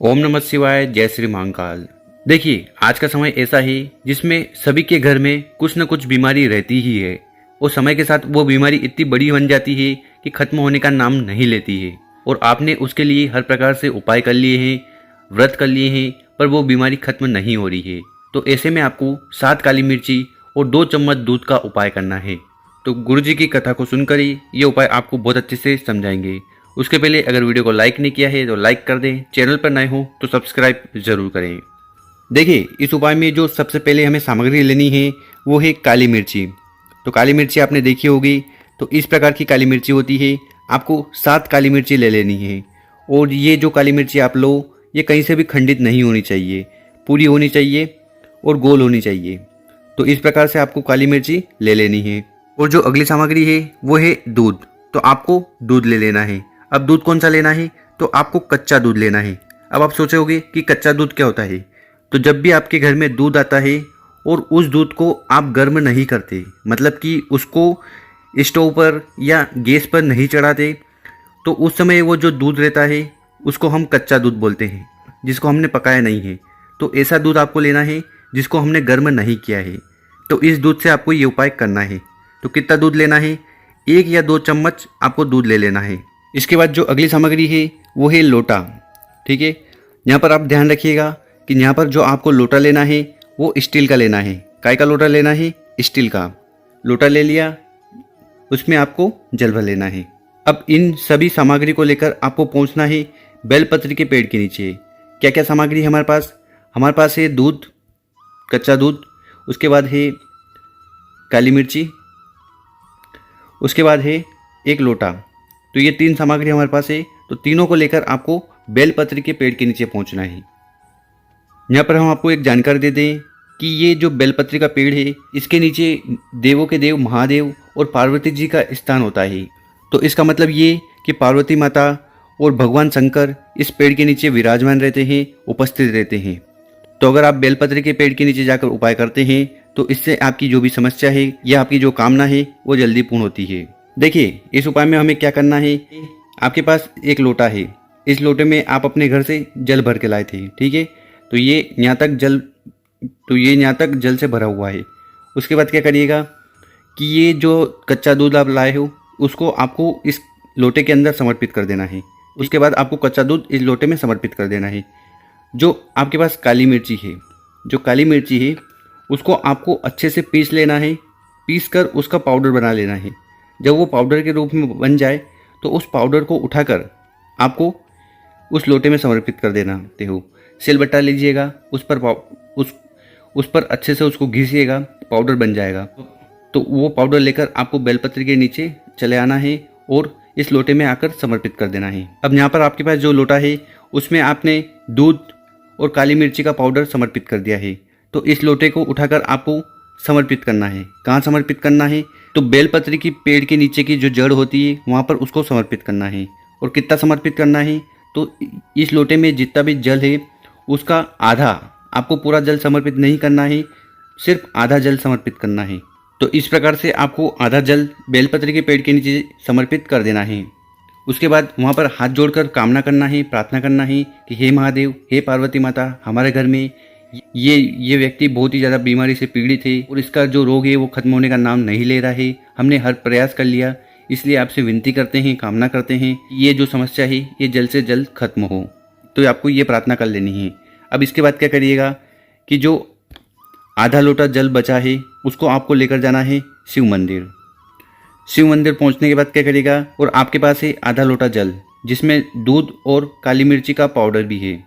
ओम नमः शिवाय। जय श्री महाकाल। देखिए, आज का समय ऐसा है जिसमें सभी के घर में कुछ न कुछ बीमारी रहती ही है और समय के साथ वो बीमारी इतनी बड़ी बन जाती है कि खत्म होने का नाम नहीं लेती है। और आपने उसके लिए हर प्रकार से उपाय कर लिए हैं, व्रत कर लिए हैं, पर वो बीमारी खत्म नहीं हो रही है। तो ऐसे में आपको 7 काली मिर्ची और 2 चम्मच दूध का उपाय करना है। तो गुरु जी की कथा को सुनकर ही ये उपाय आपको बहुत अच्छे से समझाएंगे। उसके पहले अगर वीडियो को लाइक नहीं किया है तो लाइक कर दें, चैनल पर नए हो तो सब्सक्राइब जरूर करें। देखिए, इस उपाय में जो सबसे पहले हमें सामग्री लेनी है वो है काली मिर्ची। तो काली मिर्ची आपने देखी होगी, तो इस प्रकार की काली मिर्ची होती है। आपको 7 काली मिर्ची ले लेनी है और ये जो काली मिर्ची आप लो, ये कहीं से भी खंडित नहीं होनी चाहिए, पूरी होनी चाहिए और गोल होनी चाहिए। तो इस प्रकार से आपको काली मिर्ची ले लेनी है। और जो अगली सामग्री है वो है दूध। तो आपको दूध ले लेना है। अब दूध कौन सा लेना है? तो आपको कच्चा दूध लेना है। अब आप सोचोगे कि कच्चा दूध क्या होता है? तो जब भी आपके घर में दूध आता है और उस दूध को आप गर्म नहीं करते, मतलब कि उसको स्टोव पर या गैस पर नहीं चढ़ाते, तो उस समय वो जो दूध रहता है उसको हम कच्चा दूध बोलते हैं, जिसको हमने पकाया नहीं है। तो ऐसा दूध आपको लेना है जिसको हमने गर्म नहीं किया है। तो इस दूध से आपको ये उपाय करना है। तो कितना दूध लेना है? 1 या 2 चम्मच आपको दूध ले लेना है। इसके बाद जो अगली सामग्री है वो है लोटा। ठीक है, यहाँ पर आप ध्यान रखिएगा कि यहाँ पर जो आपको लोटा लेना है वो स्टील का लेना है। काय का लोटा लेना है? स्टील का लोटा ले लिया, उसमें आपको जल भर लेना है। अब इन सभी सामग्री को लेकर आपको पहुँचना है बेलपत्री के पेड़ के नीचे। क्या क्या सामग्री है हमारे पास? हमारे पास है दूध, कच्चा दूध, उसके बाद है काली मिर्ची, उसके बाद है एक लोटा। तो ये 3 सामग्री हमारे पास है। तो तीनों को लेकर आपको बेलपत्री के पेड़ के नीचे पहुंचना है। यहाँ पर हम आपको एक जानकारी दे दें कि ये जो बेलपत्री का पेड़ है, इसके नीचे देवों के देव महादेव और पार्वती जी का स्थान होता है। तो इसका मतलब ये कि पार्वती माता और भगवान शंकर इस पेड़ के नीचे विराजमान रहते हैं, उपस्थित रहते हैं। तो अगर आप बेलपत्री के पेड़ के नीचे जाकर उपाय करते हैं तो इससे आपकी जो भी समस्या है या आपकी जो कामना है वो जल्दी पूर्ण होती है। देखिए, इस उपाय में हमें क्या करना है। आपके पास एक लोटा है, इस लोटे में आप अपने घर से जल भर के लाए थे। ठीक है, तो ये यहाँ तक जल से भरा हुआ है। उसके बाद क्या करिएगा कि ये जो कच्चा दूध आप लाए हो उसको आपको इस लोटे के अंदर समर्पित कर देना है। उसके बाद आपको कच्चा दूध इस लोटे में समर्पित कर देना है। जो आपके पास काली मिर्ची है, जो काली मिर्ची है उसको आपको अच्छे से पीस लेना है। पीस कर उसका पाउडर बना लेना है। जब वो पाउडर के रूप में बन जाए तो उस पाउडर को उठाकर आपको उस लोटे में समर्पित कर देना हो। सिलबट्टा लीजिएगा, उस पर अच्छे से उसको घिसिएगा, पाउडर बन जाएगा। तो वो पाउडर लेकर आपको बेलपत्री के नीचे चले आना है और इस लोटे में आकर समर्पित कर देना है। अब यहाँ पर आपके पास जो लोटा है उसमें आपने दूध और काली मिर्ची का पाउडर समर्पित कर दिया है। तो इस लोटे को उठाकर आपको समर्पित करना है। कहाँ समर्पित करना है? तो बेलपत्री की पेड़ के नीचे की जो जड़ होती है वहाँ पर उसको समर्पित करना है। और कितना समर्पित करना है? तो इस लोटे में जितना भी जल है उसका आधा, आपको पूरा जल समर्पित नहीं करना है, सिर्फ आधा जल समर्पित करना है। तो इस प्रकार से आपको आधा जल बेलपत्री के पेड़ के नीचे समर्पित कर देना है। उसके बाद वहाँ पर हाथ जोड़कर कामना करना है, प्रार्थना करना है कि हे महादेव, हे पार्वती माता, हमारे घर में ये व्यक्ति बहुत ही ज़्यादा बीमारी से पीड़ित है और इसका जो रोग है वो खत्म होने का नाम नहीं ले रहा है। हमने हर प्रयास कर लिया, इसलिए आपसे विनती करते हैं, कामना करते हैं ये जो समस्या है ये जल्द से जल्द खत्म हो। तो आपको ये प्रार्थना कर लेनी है। अब इसके बाद क्या करिएगा कि जो आधा लोटा जल बचा है उसको आपको लेकर जाना है शिव मंदिर। शिव मंदिर पहुँचने के बाद क्या करिएगा, और आपके पास है आधा लोटा जल जिसमें दूध और काली मिर्ची का पाउडर भी है।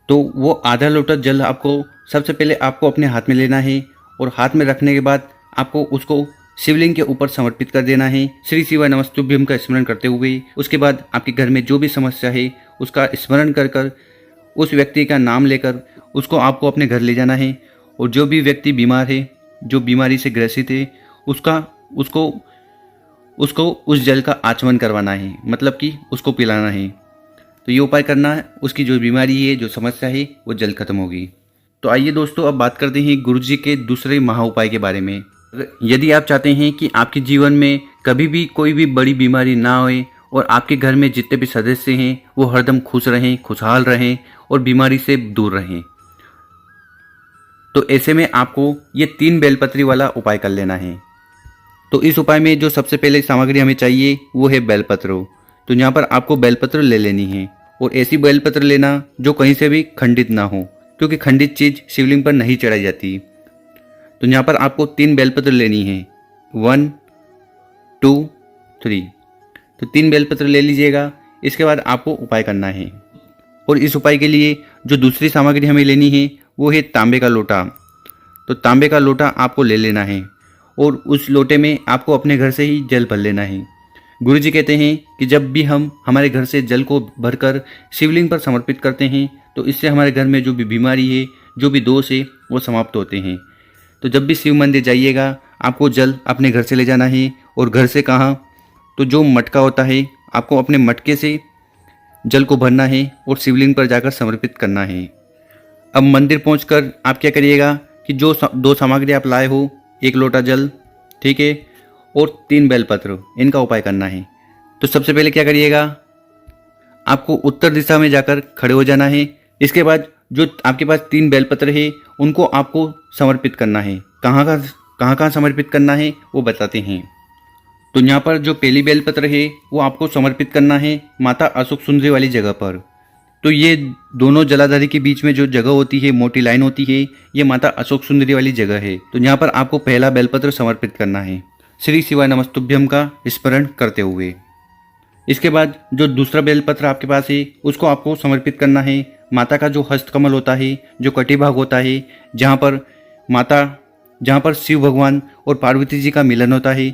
तो वो आधा लोटा जल आपको सबसे पहले आपको अपने हाथ में लेना है और हाथ में रखने के बाद आपको उसको शिवलिंग के ऊपर समर्पित कर देना है, श्री शिवाय नमस्तुभ्यम का स्मरण करते हुए। उसके बाद आपके घर में जो भी समस्या है उसका स्मरण कर कर उस व्यक्ति का नाम लेकर उसको आपको अपने घर ले जाना है। और जो भी व्यक्ति बीमार है, जो बीमारी से ग्रसित है, उसको उस जल का आचमन करवाना है, मतलब कि उसको पिलाना है। तो ये उपाय करना है, उसकी जो बीमारी है, जो समस्या है वो जल्द खत्म होगी। तो आइए दोस्तों, अब बात करते हैं गुरु जी के दूसरे महा उपाय के बारे में। यदि आप चाहते हैं कि आपके जीवन में कभी भी कोई भी बड़ी बीमारी ना होए और आपके घर में जितने भी सदस्य हैं वो हरदम खुश रहें, खुशहाल रहें और बीमारी से दूर रहें। तो ऐसे में आपको ये 3 बेलपत्री वाला उपाय कर लेना है। तो इस उपाय में जो सबसे पहले सामग्री हमें चाहिए वो है बेलपत्र। तो यहाँ पर आपको बेलपत्र ले लेनी है और ऐसी बेलपत्र लेना जो कहीं से भी खंडित ना हो, क्योंकि खंडित चीज़ शिवलिंग पर नहीं चढ़ाई जाती। तो यहाँ पर आपको 3 बेलपत्र लेनी है, 1 2 3। तो 3 बेलपत्र ले लीजिएगा। इसके बाद आपको उपाय करना है और इस उपाय के लिए जो दूसरी सामग्री हमें लेनी है वो है तांबे का लोटा। तो तांबे का लोटा आपको ले लेना है और उस लोटे में आपको अपने घर से ही जल भर लेना है। गुरुजी कहते हैं कि जब भी हम हमारे घर से जल को भरकर शिवलिंग पर समर्पित करते हैं तो इससे हमारे घर में जो भी बीमारी है, जो भी दोष है वो समाप्त होते हैं। तो जब भी शिव मंदिर जाइएगा आपको जल अपने घर से ले जाना है और घर से कहाँ, तो जो मटका होता है आपको अपने मटके से जल को भरना है और शिवलिंग पर जाकर समर्पित करना है। अब मंदिर पहुंचकर आप क्या करिएगा कि जो 2 सामग्री आप लाए हो, 1 लोटा जल, ठीक है, और 3 बेलपत्र, इनका उपाय करना है। तो सबसे पहले क्या करिएगा, आपको उत्तर दिशा में जाकर खड़े हो जाना है। इसके बाद जो आपके पास 3 बेलपत्र है उनको आपको समर्पित करना है। कहाँ समर्पित करना है वो बताते हैं। तो यहाँ पर जो पहली बेलपत्र है वो आपको समर्पित करना है माता अशोक सुंदरी वाली जगह पर। तो ये दोनों जलाधारी के बीच में जो जगह होती है, मोटी लाइन होती है, ये माता अशोक सुंदरी वाली जगह है। तो यहाँ पर आपको पहला बेलपत्र समर्पित करना है श्री शिवाय नमस्तुभ्यम का स्मरण करते हुए। इसके बाद जो दूसरा बेलपत्र आपके पास है उसको आपको समर्पित करना है माता का जो हस्तकमल होता है, जो कटी भाग होता है, जहाँ पर शिव भगवान और पार्वती जी का मिलन होता है।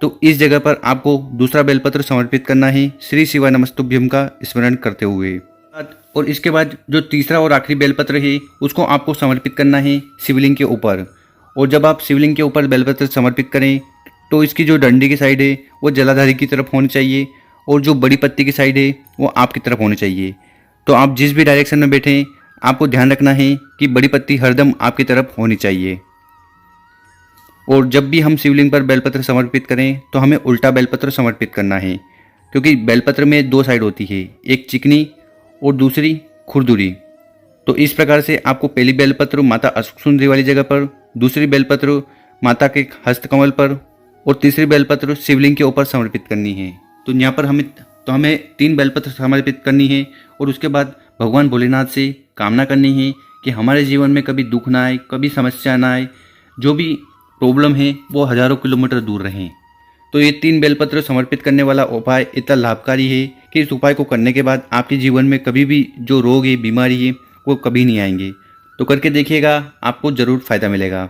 तो इस जगह पर आपको दूसरा बेलपत्र समर्पित करना है श्री शिवाय नमस्तुभ्यम का स्मरण करते हुए। और इसके बाद जो तीसरा और आखिरी बेलपत्र है उसको आपको समर्पित करना है शिवलिंग के ऊपर। और जब आप शिवलिंग के ऊपर बेलपत्र समर्पित करें तो इसकी जो डंडी की साइड है वो जलाधारी की तरफ होनी चाहिए और जो बड़ी पत्ती की साइड है वो आपकी तरफ होनी चाहिए। तो आप जिस भी डायरेक्शन में बैठें आपको ध्यान रखना है कि बड़ी पत्ती हरदम आपकी तरफ होनी चाहिए। और जब भी हम शिवलिंग पर बेलपत्र समर्पित करें तो हमें उल्टा बेलपत्र समर्पित करना है, क्योंकि बेलपत्र में 2 साइड होती है, एक चिकनी और दूसरी खुरदुरी। तो इस प्रकार से आपको पहली बेलपत्र माता अशोक सुंदरी वाली जगह पर, दूसरी बेलपत्र माता के हस्तकमल पर और तीसरी बेलपत्र शिवलिंग के ऊपर समर्पित करनी है। तो यहाँ पर हमें 3 बेलपत्र समर्पित करनी है और उसके बाद भगवान भोलेनाथ से कामना करनी है कि हमारे जीवन में कभी दुख ना आए, कभी समस्या ना आए, जो भी प्रॉब्लम है वो हजारों किलोमीटर दूर रहें। तो ये 3 बेलपत्र समर्पित करने वाला उपाय इतना लाभकारी है कि इस उपाय को करने के बाद आपके जीवन में कभी भी जो रोग है, बीमारी है, वो कभी नहीं आएंगे। तो करके देखिएगा, आपको ज़रूर फ़ायदा मिलेगा।